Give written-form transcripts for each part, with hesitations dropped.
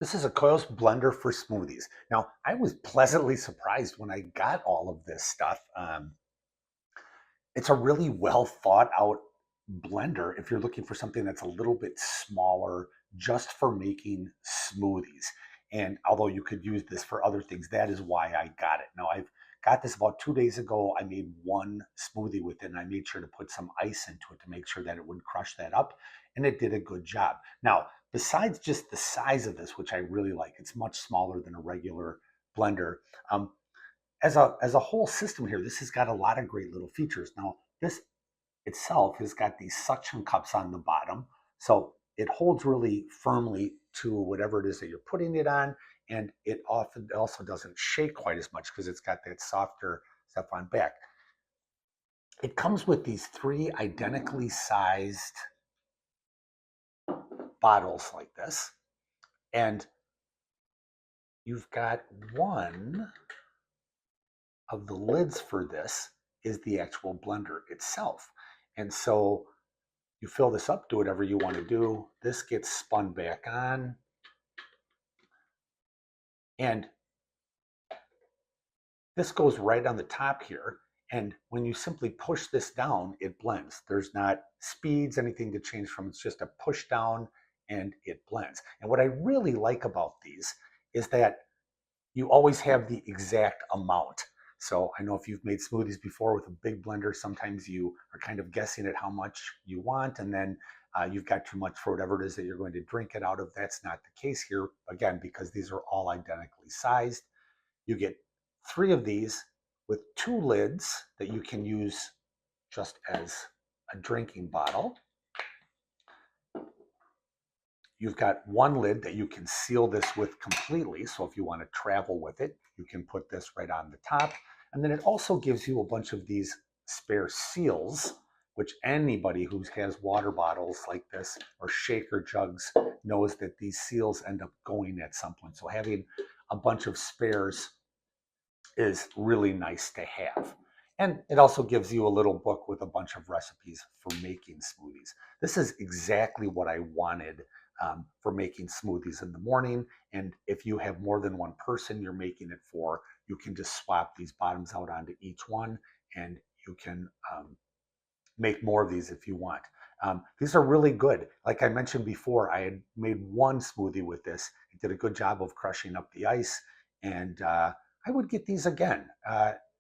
This is a KOIOS Blender for smoothies. Now, I was pleasantly surprised when I got all of this stuff. It's a really well thought out blender if you're looking for something that's a little bit smaller just for making smoothies. And although you could use this for other things, that is why I got it. Now, I've got this about 2 days ago. I made one smoothie with it, and I made sure to put some ice into it to make sure that it would crush that up, and it did a good job. Now, besides just the size of this, which I really like, it's much smaller than a regular blender. Um, as a whole system here, this has got a lot of great little features. Now, this itself has got these suction cups on the bottom, so it holds really firmly to whatever it is that you're putting it on, and it often also doesn't shake quite as much because it's got that softer stuff on back. It comes with these three identically sized bottles like this, and you've got one of the lids for this is the actual blender itself. And so you fill this up, do whatever you want to do. This gets spun back on. And this goes right on the top here. And when you simply push this down, it blends. There's not speeds, anything to change from. It's just a push down and it blends. And what I really like about these is that you always have the exact amount. So I know if you've made smoothies before with a big blender, sometimes you are kind of guessing at how much you want, and then you've got too much for whatever it is that you're going to drink it out of. That's not the case here, again, because these are all identically sized. You get three of these with two lids that you can use just as a drinking bottle. You've got one lid that you can seal this with completely. So if you want to travel with it, you can put this right on the top. And then it also gives you a bunch of these spare seals, which anybody who has water bottles like this or shaker jugs knows that these seals end up going at some point. So having a bunch of spares is really nice to have. And it also gives you a little book with a bunch of recipes for making smoothies. This is exactly what I wanted for making smoothies in the morning. And if you have more than one person you're making it for, you can just swap these bottoms out onto each one, and you can make more of these if you want. These are really good. Like I mentioned before, I had made one smoothie with this. It did a good job of crushing up the ice, and I would get these again.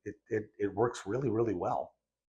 It works really, really well.